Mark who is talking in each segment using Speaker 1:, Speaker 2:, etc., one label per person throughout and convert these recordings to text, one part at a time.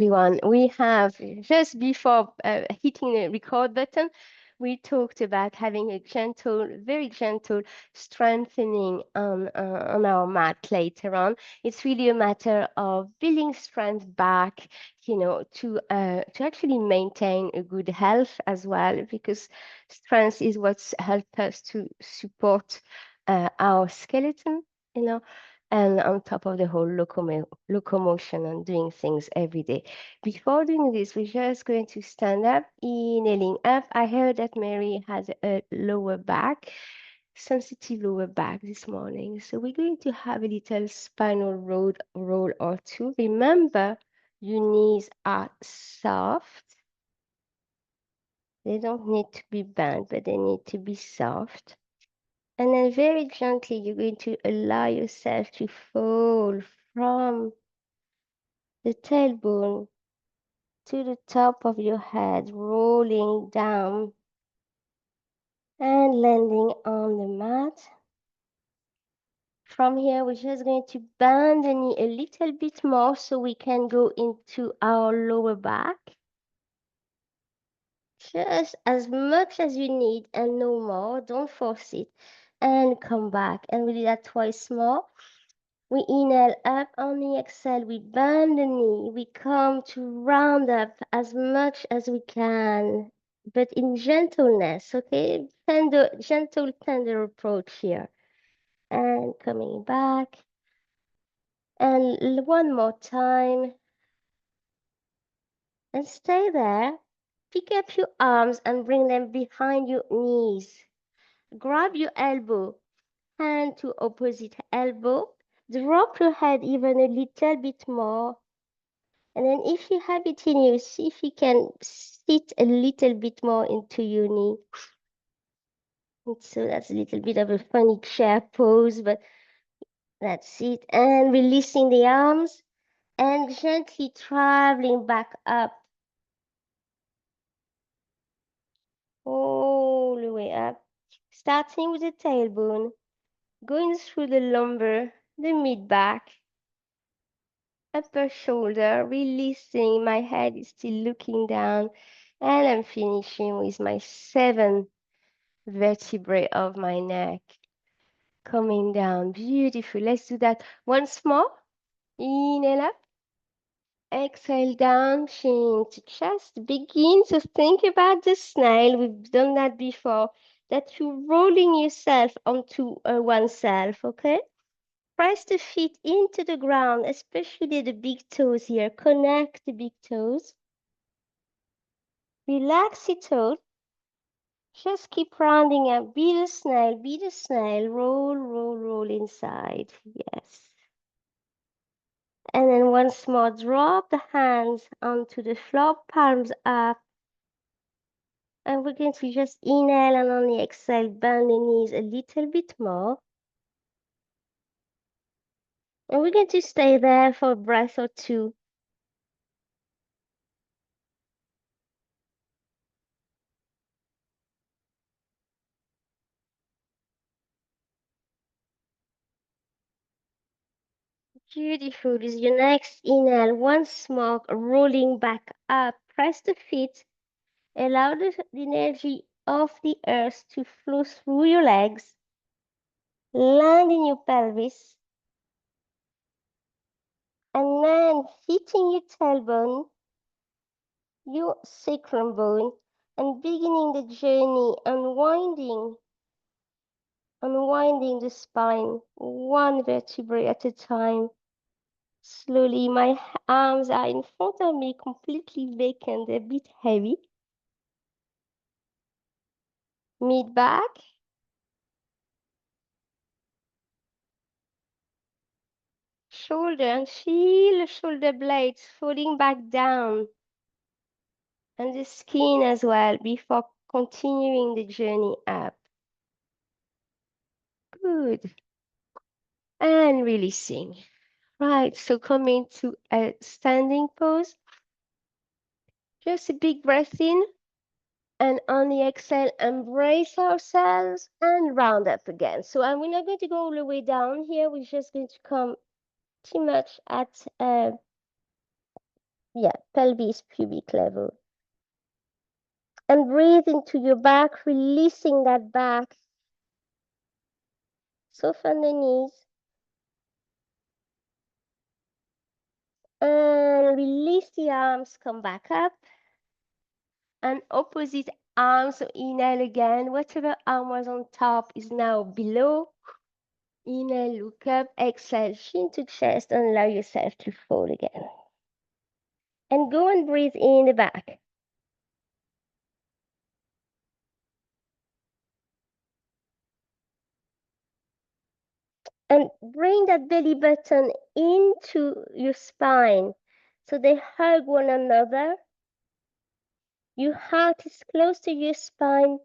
Speaker 1: Everyone, we have just before hitting the record button, we talked about having a gentle, very gentle strengthening on our mat later on. It's really a matter of building strength back, to actually maintain a good health as well, because strength is what's helped us to support our skeleton, you know, and on top of the whole locomotion and doing things every day. Before doing this, we're just going to stand up, inhaling up. I heard that Mary has a lower back, sensitive lower back this morning. So we're going to have a little spinal roll or two. Remember, your knees are soft. They don't need to be bent, but they need to be soft. And then very gently, you're going to allow yourself to fall from the tailbone to the top of your head, rolling down and landing on the mat. From here, we're just going to bend the knee a little bit more so we can go into our lower back. Just as much as you need and no more. Don't force it. And come back. And we do that twice more. We inhale up on the exhale, we bend the knee, we come to round up as much as we can, but in gentleness, okay? Gentle, tender approach here. And coming back. And one more time. And stay there. Pick up your arms and bring them behind your knees. Grab your elbow, hand to opposite elbow. Drop your head even a little bit more. And then if you have it in you, see if you can sit a little bit more into your knee. And so that's a little bit of a funny chair pose, but that's it. And releasing the arms and gently traveling back up. All the way up. Starting with the tailbone, going through the lumbar, the mid-back, upper shoulder, releasing. My head is still looking down. And I'm finishing with my 7 vertebrae of my neck coming down. Beautiful. Let's do that once more. Inhale up. Exhale down, chin to chest. Begin to think about the snail. We've done that before. That you're rolling yourself onto oneself, okay? Press the feet into the ground, especially the big toes here. Connect the big toes. Relax your toes. Just keep rounding up. Be the snail, be the snail. Roll, roll, roll inside. Yes. And then once more, drop the hands onto the floor, palms up. And we're going to just inhale and on the exhale, bend the knees a little bit more. And we're going to stay there for a breath or two. Beautiful. This is your next inhale. Once more, rolling back up. Press the feet. Allow the energy of the earth to flow through your legs. Land in your pelvis. And then hitting your tailbone, your sacrum bone, and beginning the journey, unwinding the spine, one vertebrae at a time. Slowly, my arms are in front of me, completely vacant, a bit heavy. Mid back. Shoulder, and feel the shoulder blades falling back down. And the skin as well, before continuing the journey up. Good. And releasing. Right, so coming to a standing pose. Just a big breath in. And on the exhale, embrace ourselves and round up again. So we're not going to go all the way down here. We're just going to come pretty much at Yeah, pelvis, pubic level. And breathe into your back, releasing that back. Soften the knees. And release the arms, come back up. And opposite arm, so inhale again. Whatever arm was on top is now below. Inhale, look up, exhale, chin to chest, and allow yourself to fall again. And go and breathe in the back. And bring that belly button into your spine so they hug one another. Your heart is close to your spine.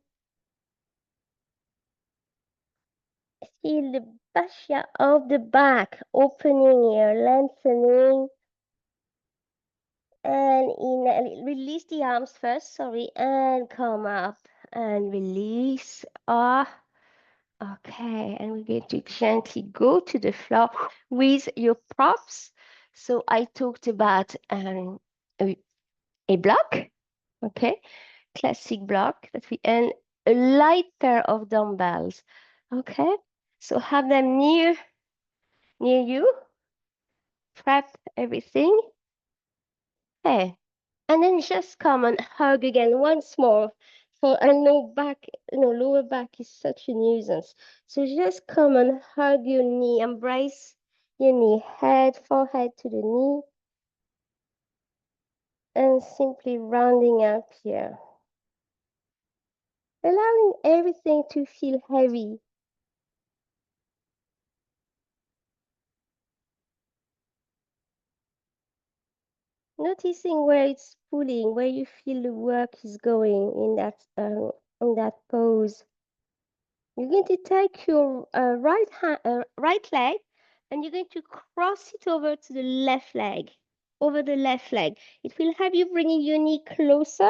Speaker 1: Feel the fascia of the back opening here, lengthening. And release the arms first, sorry, and come up and release. Okay, and we're going to gently go to the floor with your props. So I talked about a block, okay, classic block that we and a light pair of dumbbells, okay. So have them near you, prep everything, okay, and then just come and hug again once more. For I know back, lower back is such a nuisance. So just come and hug your knee, embrace your knee, head, forehead to the knee, and simply rounding up here. Allowing everything to feel heavy. Noticing where it's pulling, where you feel the work is going in that pose. You're going to take your right leg, and you're going to cross it over to the left leg, over the left leg. It will have you bringing your knee closer.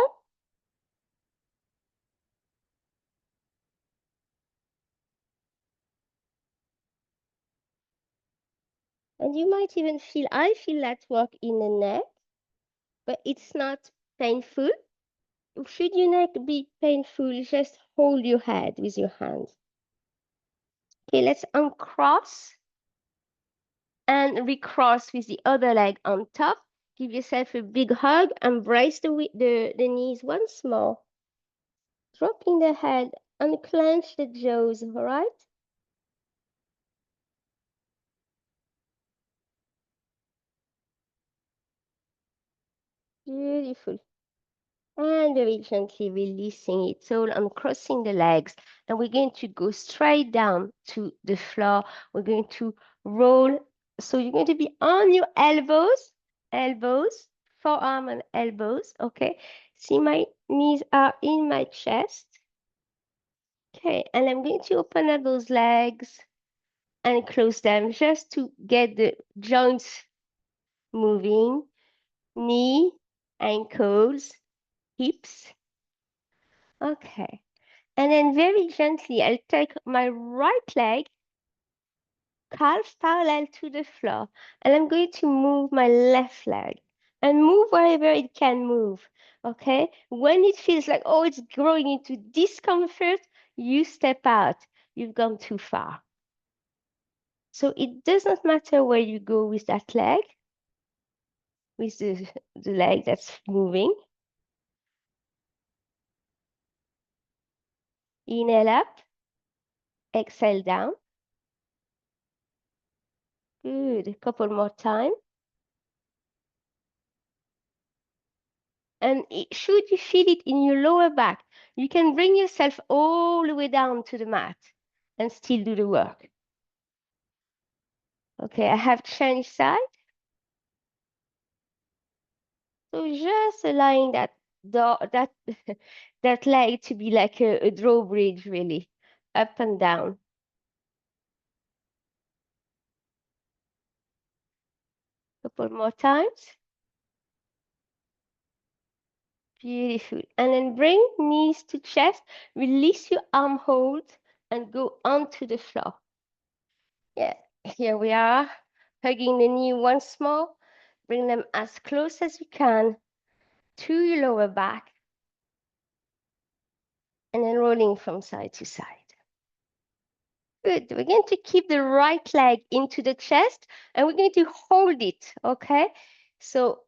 Speaker 1: And you might even feel, I feel that work in the neck, but it's not painful. Should your neck be painful, just hold your head with your hands. Okay, let's uncross and recross with the other leg on top. Give yourself a big hug, embrace the knees once more. Dropping the head, unclench the jaws, all right? Beautiful. And very gently releasing it all, uncrossing the legs. And we're going to go straight down to the floor. We're going to roll. So you're going to be on your elbows, forearm and elbows, okay? See, my knees are in my chest. Okay, and I'm going to open up those legs and close them just to get the joints moving. Knee, ankles, hips. Okay. And then very gently, I'll take my right leg, calf parallel to the floor, and I'm going to move my left leg and move wherever it can move. Okay. When it feels like, oh, it's growing into discomfort, you step out. You've gone too far. So it does not matter where you go with that leg, with the leg that's moving. Inhale up, exhale down. Good. A couple more time. And should you feel it in your lower back, you can bring yourself all the way down to the mat and still do the work. Okay, I have changed side. So just allowing that that leg to be like a drawbridge, really, up and down. Couple more times. Beautiful. And then bring knees to chest, release your arm hold, and go onto the floor. Yeah, here we are, hugging the knee once more. Bring them as close as you can to your lower back, and then rolling from side to side. Good. We're going to keep the right leg into the chest, and we're going to hold it, okay? So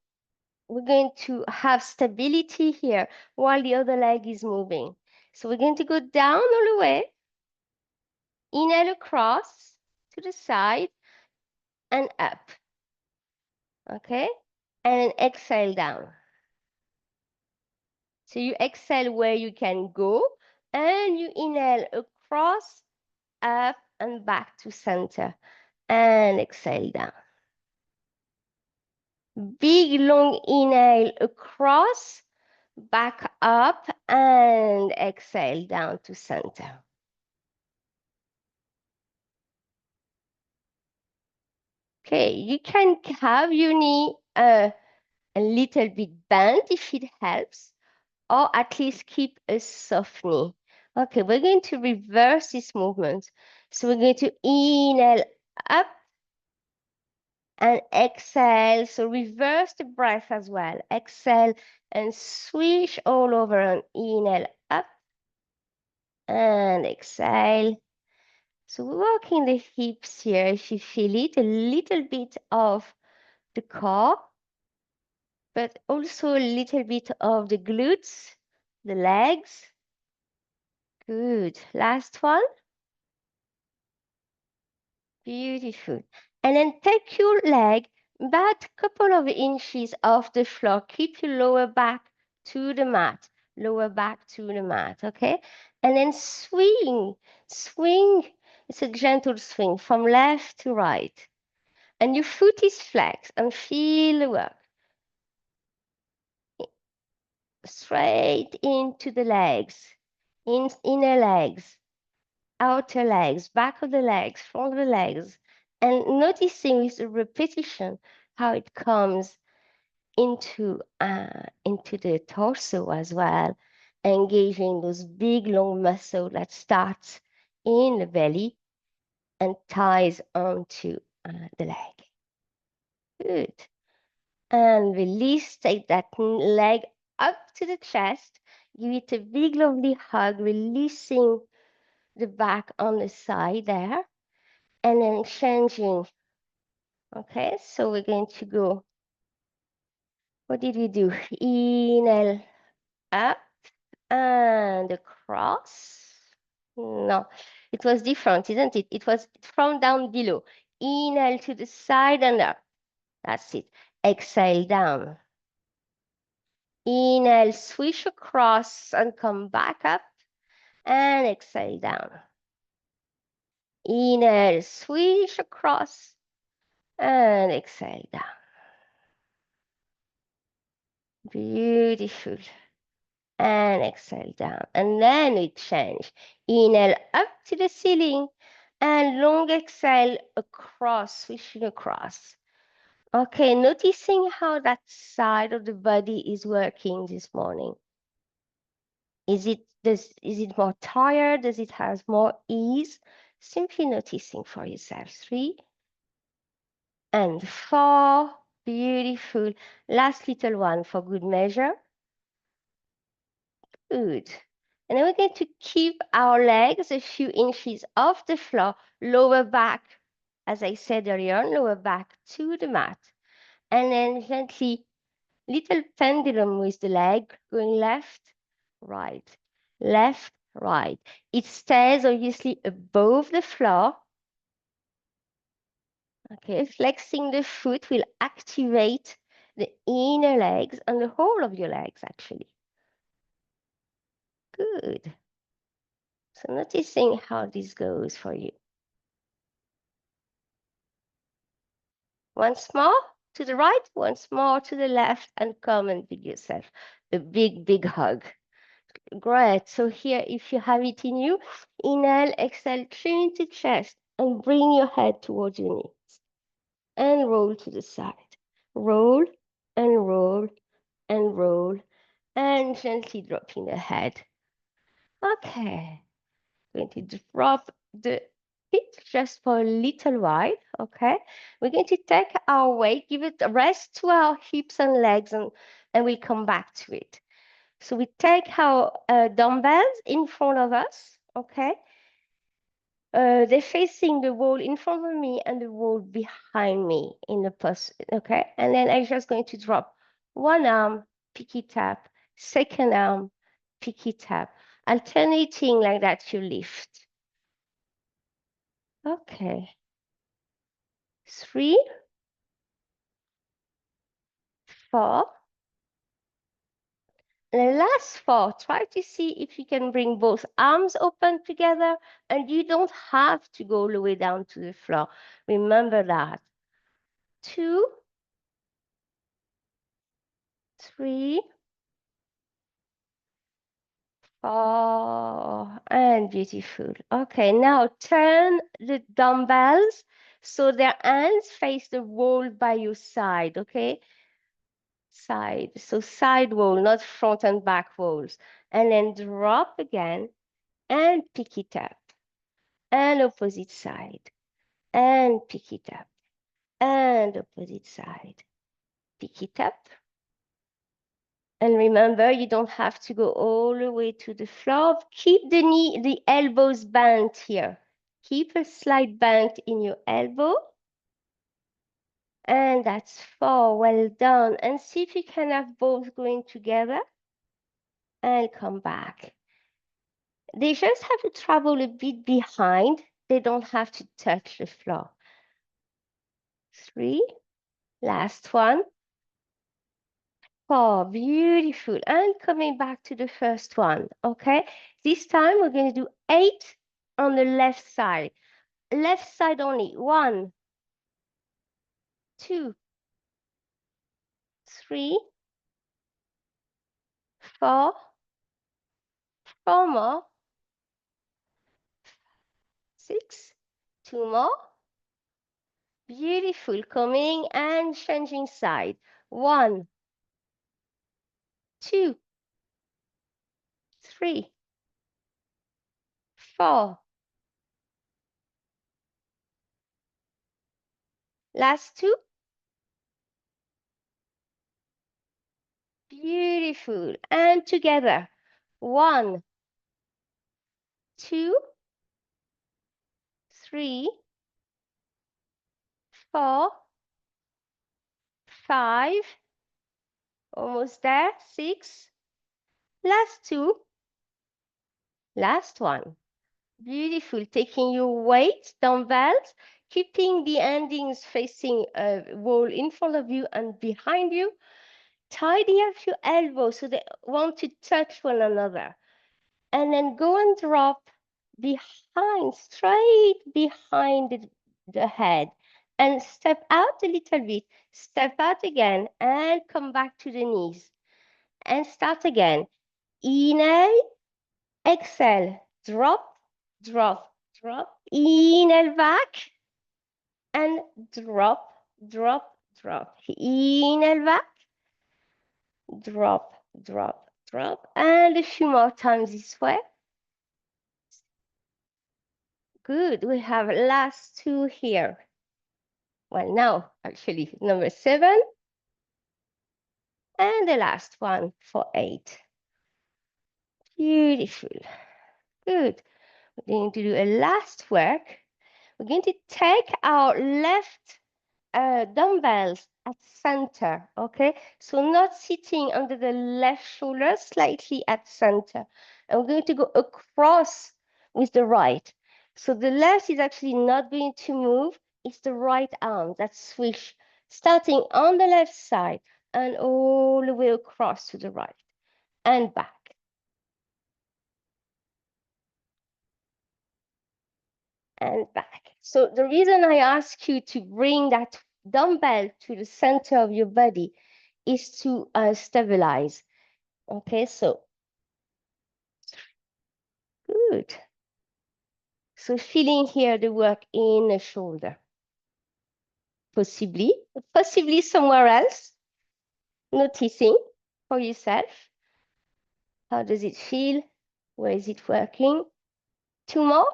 Speaker 1: we're going to have stability here while the other leg is moving. So we're going to go down all the way, inhale across to the side and up, okay? And then exhale down. So you exhale where you can go, and you inhale across, up, and back to center, and exhale down. Big long inhale across, back up, and exhale down to center. Okay, you can have your knee a little bit bent if it helps, or at least keep a soft knee. Okay, we're going to reverse this movement. So we're going to inhale up and exhale. So reverse the breath as well. Exhale and swish all over and inhale up and exhale. So we're working the hips here. If you feel it, a little bit of the core, but also a little bit of the glutes, the legs. Good. Last one. Beautiful. And then take your leg about a couple of inches off the floor. Keep your lower back to the mat. Lower back to the mat, okay? And then swing, swing. It's a gentle swing from left to right. And your foot is flexed and feel the work. Straight into the legs, inner legs, outer legs, back of the legs, front of the legs, and noticing with the repetition how it comes into the torso as well, engaging those big long muscles that starts in the belly and ties onto the leg. Good. And release, take that leg up to the chest, give it a big lovely hug, releasing the back on the side there, and then changing. Okay, so we're going to go, what did we do? Inhale up and across. No, it was different, isn't it? It was from down below. Inhale to the side and up. That's it. Exhale down. Inhale, swish across and come back up and exhale down. Inhale, swish across and exhale down. Beautiful. And exhale down. And then we change. Inhale up to the ceiling and long exhale across, swishing across. Okay, noticing how that side of the body is working this morning. Is it more tired? Does it have more ease? Simply noticing for yourself. 3 and 4. Beautiful. Last little one for good measure. Good. And then we're going to keep our legs a few inches off the floor, lower back, as I said earlier, lower back to the mat. And then gently, little pendulum with the leg, going left, right, left, right. It stays obviously above the floor. Okay, flexing the foot will activate the inner legs and the whole of your legs, actually. Good. So noticing how this goes for you. Once more to the right, once more to the left, and come and give yourself a big, big hug. Great. So here, if you have it in you, inhale, exhale, chin to chest, and bring your head towards your knees. And roll to the side. Roll and roll and roll, and gently dropping the head. Okay. Going to drop the it just for a little while, okay? We're going to take our weight, give it a rest to our hips and legs, and we'll come back to it. So we take our dumbbells in front of us, okay? They're facing the wall in front of me and the wall behind me in the post, okay? And then I'm just going to drop one arm, pick it up, second arm, pick it up, alternating like that you lift. Okay. 3, 4. And the last 4, try to see if you can bring both arms open together, and you don't have to go all the way down to the floor. Remember that. 2, 3, 4, and beautiful. Okay, now turn the dumbbells so their hands face the wall by your side, okay? Side, so side wall, not front and back walls. And then drop again and pick it up. And opposite side. And pick it up. And opposite side. Pick it up. And remember, you don't have to go all the way to the floor. Keep the elbows bent here. Keep a slight bend in your elbow. And that's 4. Well done. And see if you can have both going together. And come back. They just have to travel a bit behind. They don't have to touch the floor. 3. Last one. 4. Beautiful. And coming back to the first one. Okay. This time we're going to do 8 on the left side. Left side only. 1, 2, 3, 4. 4 more. 6. 2 more. Beautiful. Coming and changing side. 1, 2, 3, 4. Last 2. Beautiful. And together. 1, 2, 3, 4, 5. Almost there. 6. Last 2. Last 1. Beautiful. Taking your weight, dumbbells, keeping the endings facing a wall in front of you and behind you. Tidy up your elbows so they want to touch one another. And then go and drop behind, straight behind the head. And step out a little bit. Step out again and come back to the knees. And start again. Inhale, exhale, drop, drop, drop. Inhale back and drop, drop, drop. Inhale back, drop, drop, drop. And a few more times this way. Good. We have last 2 here. Well, now actually number 7 and the last one for 8. Beautiful. Good. We're going to do a last work. We're going to take our left dumbbells at center, okay? So not sitting under the left shoulder, slightly at center. And we're going to go across with the right. So the left is actually not going to move. It's the right arm that switch, starting on the left side and all the way across to the right and back. And back. So the reason I ask you to bring that dumbbell to the center of your body is to stabilize. Okay, so good. So feeling here the work in the shoulder. Possibly somewhere else. Noticing for yourself. How does it feel? Where is it working? 2 more.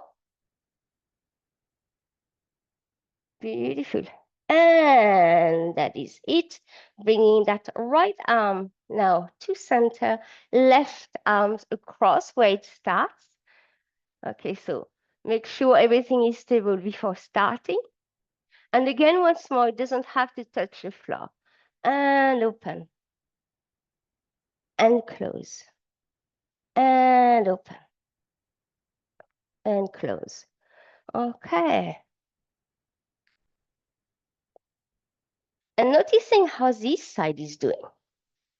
Speaker 1: Beautiful. And that is it. Bringing that right arm now to center, left arms across where it starts. Okay, so make sure everything is stable before starting. And again, once more, it doesn't have to touch the floor. And open. And close. And open. And close. Okay. And noticing how this side is doing.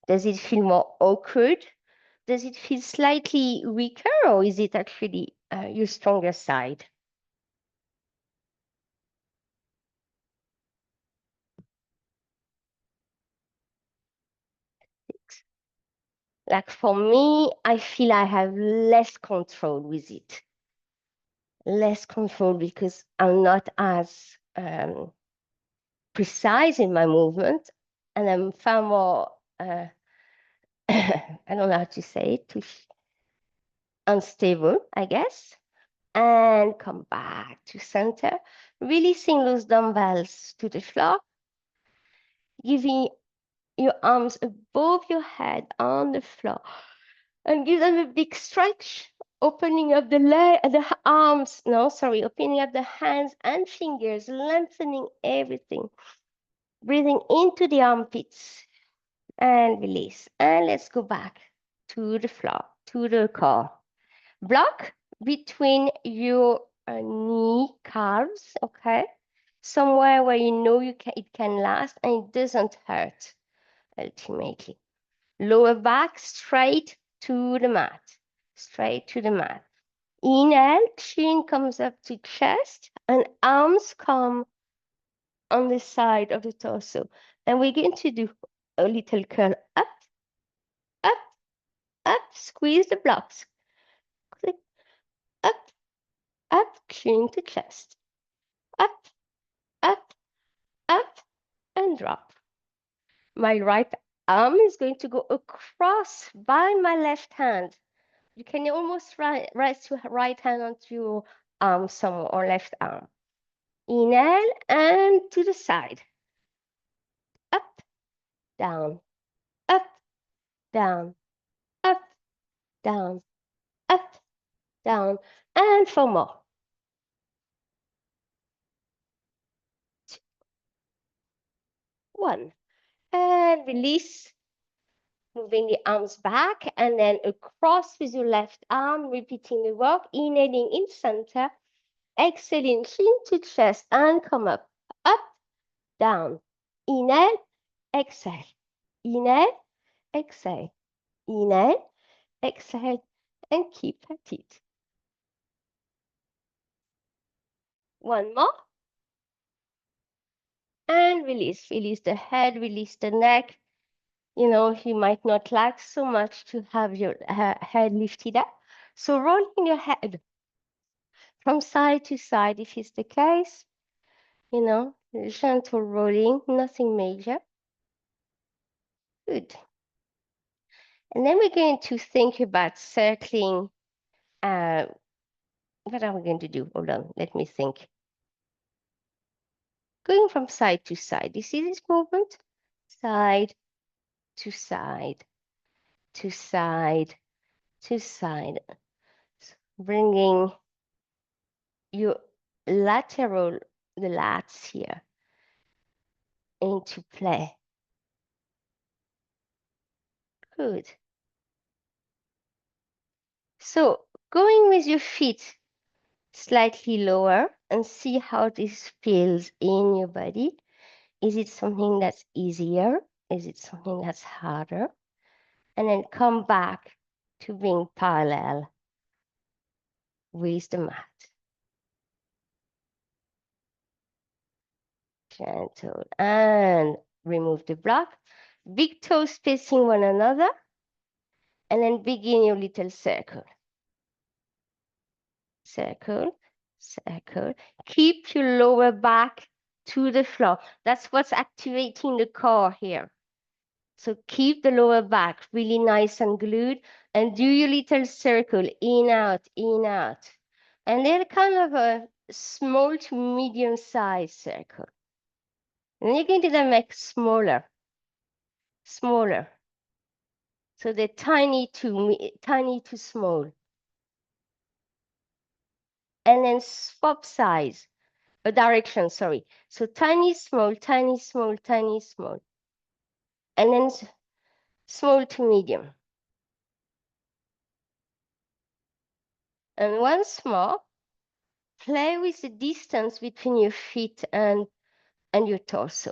Speaker 1: Does it feel more awkward? Does it feel slightly weaker, or is it actually your stronger side? Like for me, I feel I have less control with it. Less control because I'm not as precise in my movement, and I'm far more, I don't know how to say it, unstable, I guess. And come back to center, releasing those dumbbells to the floor, giving your arms above your head on the floor, and give them a big stretch, opening up the arms, no, sorry, opening up the hands and fingers, lengthening everything, breathing into the armpits, and release. And let's go back to the floor, to the core. Block between your knee calves, okay? Somewhere where you know it can last and it doesn't hurt, ultimately. Lower back straight to the mat, straight to the mat. Inhale, chin comes up to chest, and arms come on the side of the torso. And we're going to do a little curl up, up, up, squeeze the blocks. Click, up, up, chin to chest. Up, up, up, and drop. My right arm is going to go across by my left hand. You can almost rest your right hand onto your arm somewhere, or left arm. Inhale and to the side. Up, down, up, down, up, down, up, down, and four more. 2, 1. And release, moving the arms back and then across with your left arm, repeating the work, inhaling in center, exhaling chin to chest and come up, down, inhale, exhale, inhale, exhale, inhale, exhale, and keep at it. One more. And release, release the head, release the neck. You know, you might not like so much to have your head lifted up. So rolling your head from side to side, if it's the case, you know, gentle rolling, nothing major. Good. And then we're going to think about circling. What are we going to do? Hold on, let me think. Going from side to side. You see this movement? Side to side, to side, to side. Bringing your lateral, the lats here, into play. Good. So going with your feet slightly lower and see how this feels in your body. Is it something that's easier? Is it something that's harder? And then come back to being parallel with the mat. Gentle. And remove the block. Big toes facing one another. And then begin your little circle. Circle, circle. Keep your lower back to the floor. That's what's activating the core here. So keep the lower back really nice and glued and do your little circle in, out, in, out. And then kind of small to medium size circle. And you're going to then make smaller, smaller. So they're tiny to small. And then swap size, direction, sorry. So tiny, small, tiny, small, tiny, small. And then small to medium. And once more, play with the distance between your feet and your torso.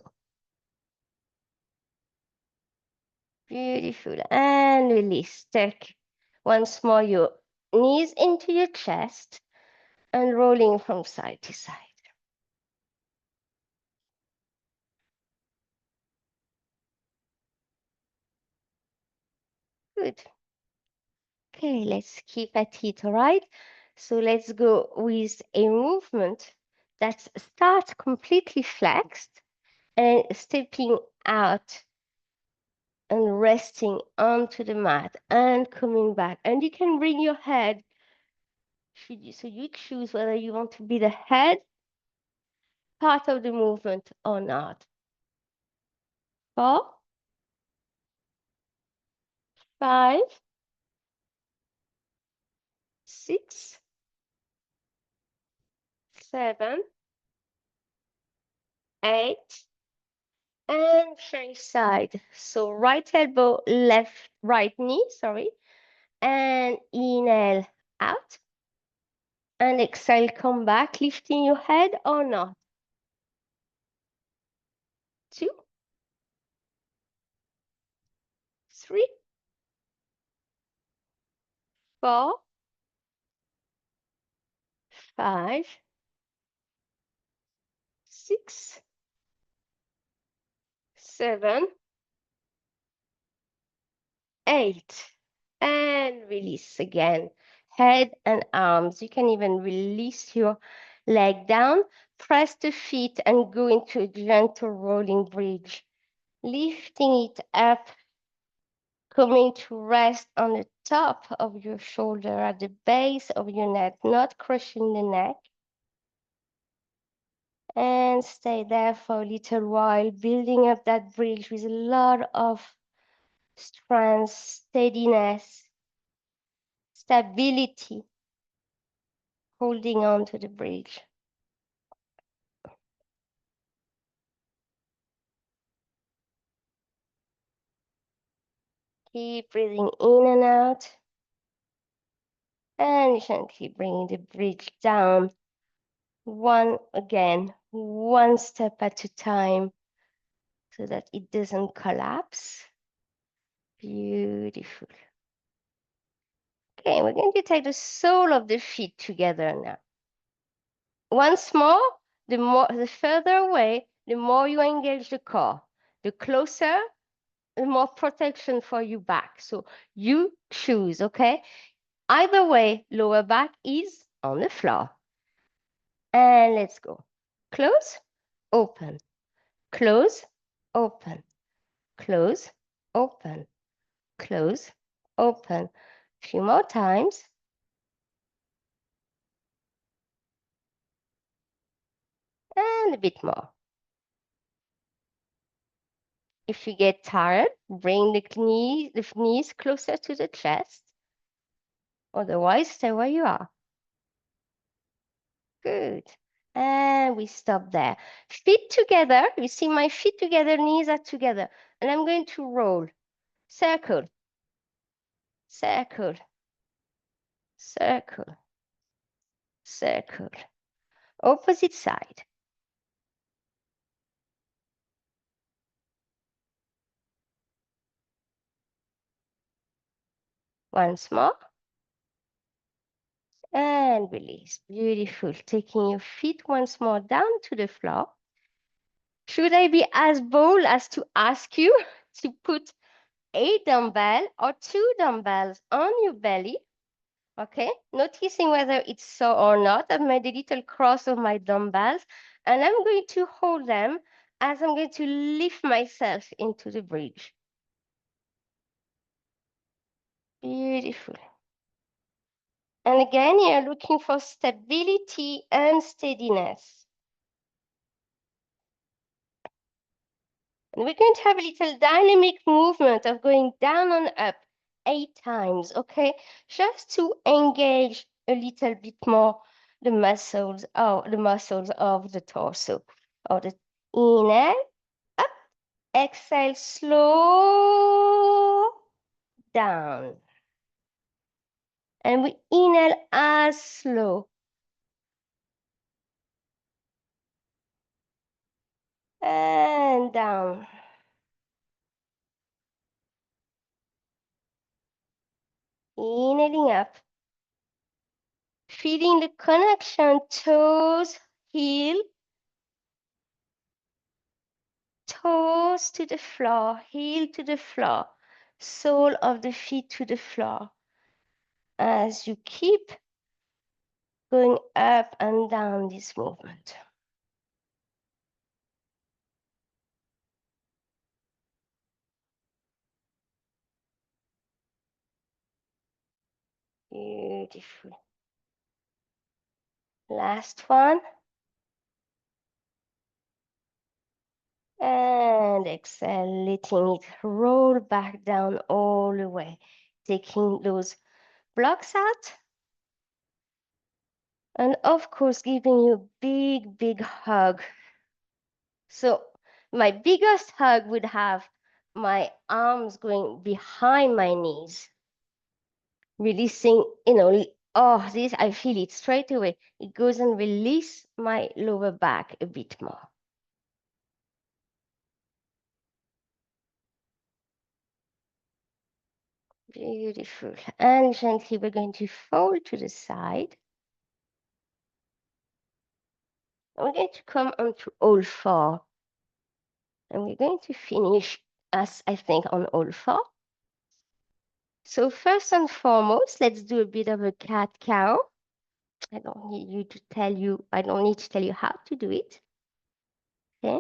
Speaker 1: Beautiful. And release. Take once more your knees into your chest and rolling from side to side. Good. Okay, let's keep at it, all right? So let's go with a movement that starts completely flexed and stepping out and resting onto the mat and coming back. And you can bring your head, so you choose whether you want to be the head part of the movement or not. 4, 5, 6, 7, 8, and change side. So right elbow, right knee, sorry. And inhale out. And exhale, come back, lifting your head or not. 2, 3, 4, 5, 6, 7, 8. And release again. Head and arms. You can even release your leg down. Press the feet and go into a gentle rolling bridge. Lifting it up, coming to rest on the top of your shoulder at the base of your neck, not crushing the neck. And stay there for a little while, building up that bridge with a lot of strength, steadiness, stability, holding on to the bridge. Keep breathing in and out. And gently bringing the bridge down. One step at a time so that it doesn't collapse. Beautiful. Okay, we're going to take the sole of the feet together now. Once more, the further away, the more you engage the core. The closer, the more protection for your back. So you choose, okay? Either way, lower back is on the floor. And let's go. Close, open, close, open, close, open, close, open. A few more times. And a bit more. If you get tired, bring the knees closer to the chest. Otherwise, stay where you are. Good. And we stop there. Feet together. You see my feet together, knees are together. And I'm going to roll. Circle, circle, circle, circle. Opposite side. Once more. And release. Beautiful. Taking your feet once more down to the floor. Should I be as bold as to ask you to put a dumbbell or 2 dumbbells on your belly? Okay, noticing whether it's so or not. I've made a little cross of my dumbbells, and I'm going to hold them as I'm going to lift myself into the bridge. Beautiful. And And again, you're looking for stability and steadiness. And we're going to have a little dynamic movement of going down and up 8 times, okay? Just to engage a little bit more the muscles of the torso. Or the inhale, up, exhale, slow down. And we inhale as slow. And down. Inhaling up. Feeling the connection, toes, heel, toes to the floor, heel to the floor, sole of the feet to the floor. As you keep going up and down this movement. Beautiful. Last one. And exhale, letting it roll back down all the way. Taking those blocks out. And of course, giving you a big, big hug. So my biggest hug would have my arms going behind my knees. Releasing, oh, this, I feel it straight away. It goes and release my lower back a bit more. Beautiful. And gently, we're going to fold to the side. And we're going to come onto all four. And we're going to finish, as I think, on all four. So first and foremost, let's do a bit of a cat-cow. I don't need to tell you how to do it. Okay.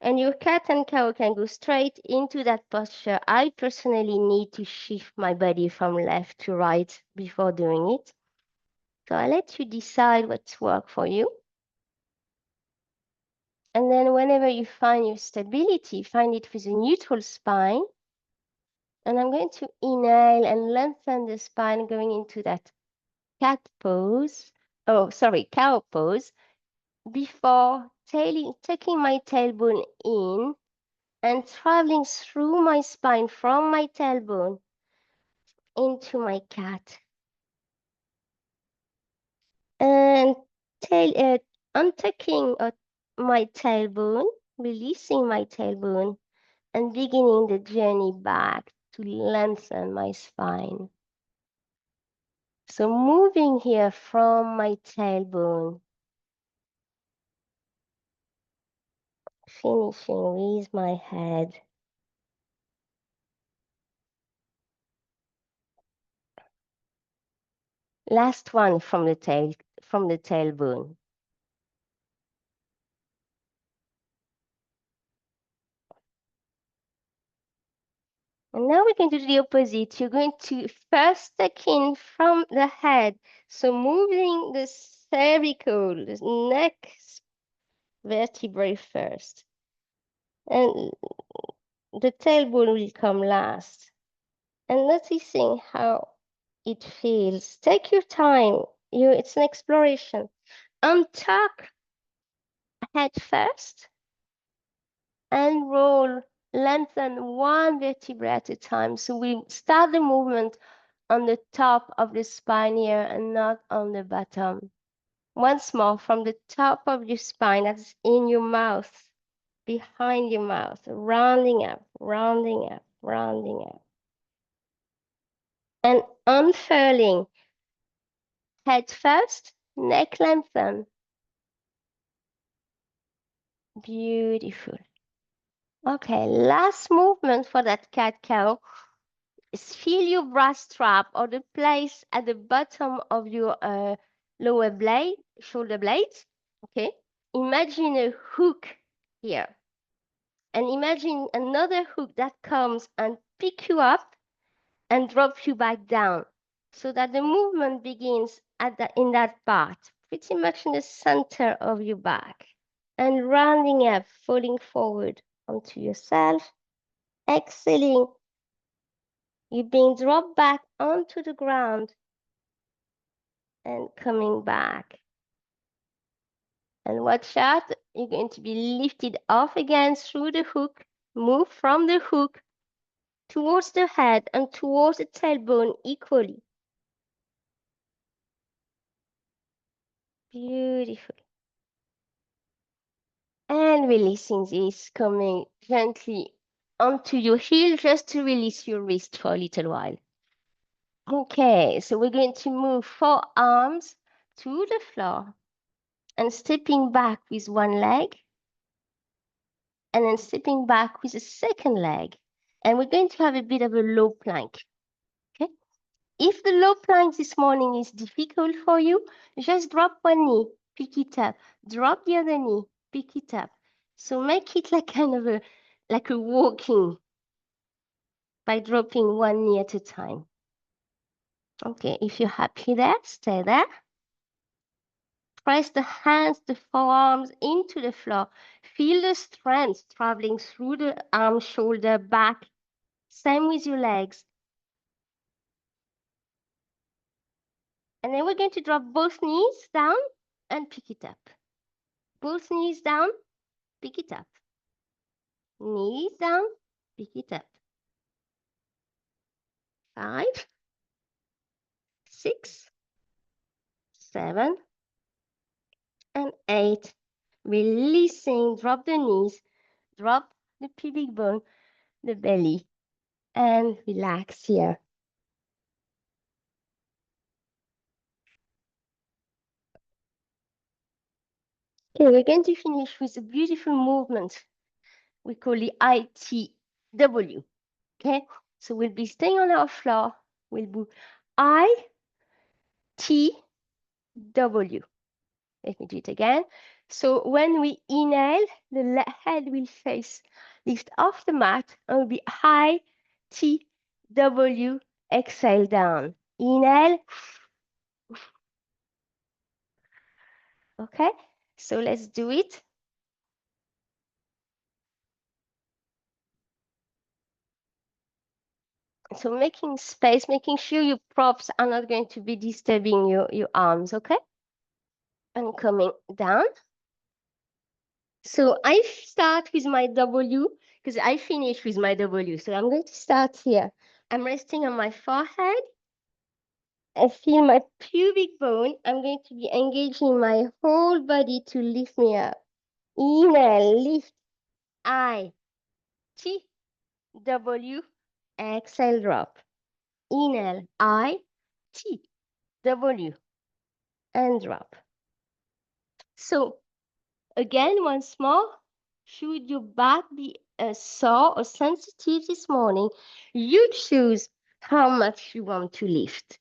Speaker 1: And your cat and cow can go straight into that posture. I personally need to shift my body from left to right before doing it. So I'll let you decide what's work for you. And then whenever you find your stability, find it with a neutral spine. And I'm going to inhale and lengthen the spine going into that cat pose. Oh, sorry, cow pose. Before taking my tailbone in and traveling through my spine from my tailbone into my cat. And untucking my tailbone, releasing my tailbone, and beginning the journey back to lengthen my spine. So moving here from my tailbone, finishing with my head. Last one from the tailbone. And now we're going to do the opposite. You're going to first tuck in from the head. So moving the cervical, the neck vertebrae first. And the tailbone will come last. And noticing how it feels. Take your time. It's an exploration. Untuck head first and roll, lengthen one vertebra at a time. So we start the movement on the top of the spine here and not on the bottom. Once more, from the top of your spine, that's in your mouth, behind your mouth, rounding up, rounding up, rounding up. And unfurling, head first, neck lengthen. Beautiful. Okay, last movement for that cat-cow is feel your bra strap or the place at the bottom of your lower blade, shoulder blades. Okay, imagine a hook here. And imagine another hook that comes and pick you up and drop you back down. so that the movement begins in that part, pretty much in the center of your back, and rounding up, falling forward onto yourself, exhaling, you're being dropped back onto the ground and coming back. And watch out, you're going to be lifted off again through the hook, move from the hook towards the head and towards the tailbone equally. Beautiful. And releasing this, coming gently onto your heel just to release your wrist for a little while. Okay, so we're going to move forearms to the floor and stepping back with one leg and then stepping back with a second leg. And we're going to have a bit of a low plank. Okay. If the low plank this morning is difficult for you, just drop one knee, pick it up, drop the other knee, pick it up. So make it like kind of like a walking by dropping one knee at a time. Okay, if you're happy there, stay there. Press the hands, the forearms into the floor. Feel the strength traveling through the arm, shoulder, back. Same with your legs. And then we're going to drop both knees down and pick it up. Both knees down, pick it up. Knees down, pick it up. 5, 6, 7, and 8. Releasing, drop the knees, drop the pubic bone, the belly, and relax here. Okay, we're going to finish with a beautiful movement we call the ITW. Okay, so we'll be staying on our floor. We'll do ITW. Let me do it again. So when we inhale, the head will face lift off the mat and will be high TW. Exhale down. Inhale. Okay, so let's do it. So making space, making sure your props are not going to be disturbing your arms, okay? And coming down. So I start with my W because I finish with my W. So I'm going to start here. I'm resting on my forehead. I feel my pubic bone. I'm going to be engaging my whole body to lift me up. Inhale, lift. I, T, W. Exhale, drop. Inhale, I, T, W. And drop. So again, once more, should your back be sore or sensitive this morning, you choose how much you want to lift.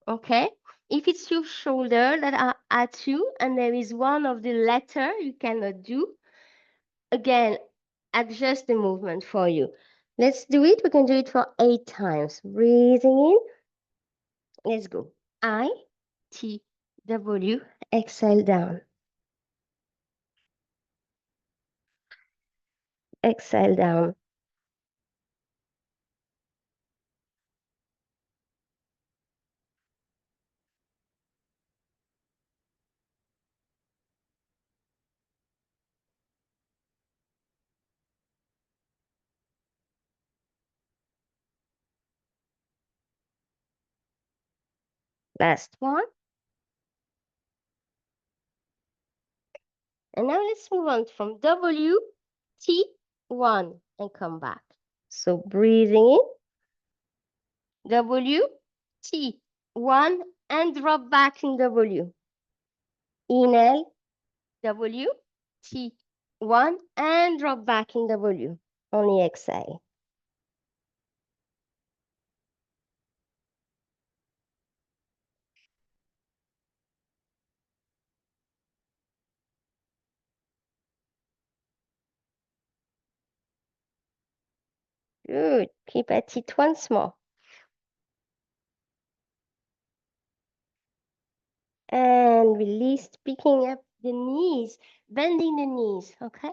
Speaker 1: Okay? If it's your shoulder that are at you and there is one of the letter you cannot do, again, adjust the movement for you. Let's do it. We can do it for 8 times. Breathing in. Let's go. I, T, W. Exhale down. Exhale down. Last one. And now let's move on from W, T, 1, and come back. So breathing in, W, T, 1, and drop back in W. Inhale, W, T, 1, and drop back in W. Only exhale. Good. Keep at it once more. And release, picking up the knees, bending the knees, okay?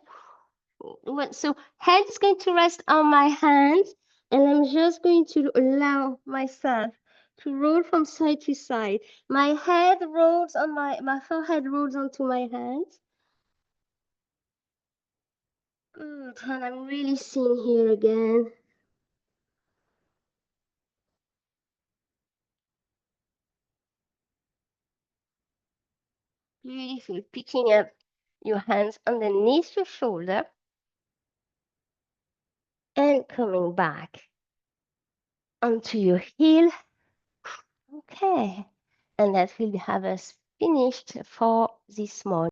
Speaker 1: So head is going to rest on my hands, and I'm just going to allow myself to roll from side to side. My head rolls on my forehead rolls onto my hands. Good, and I'm really seeing here again. Beautiful. Picking up your hands underneath your shoulder and coming back onto your heel. Okay. And that will have us finished for this morning.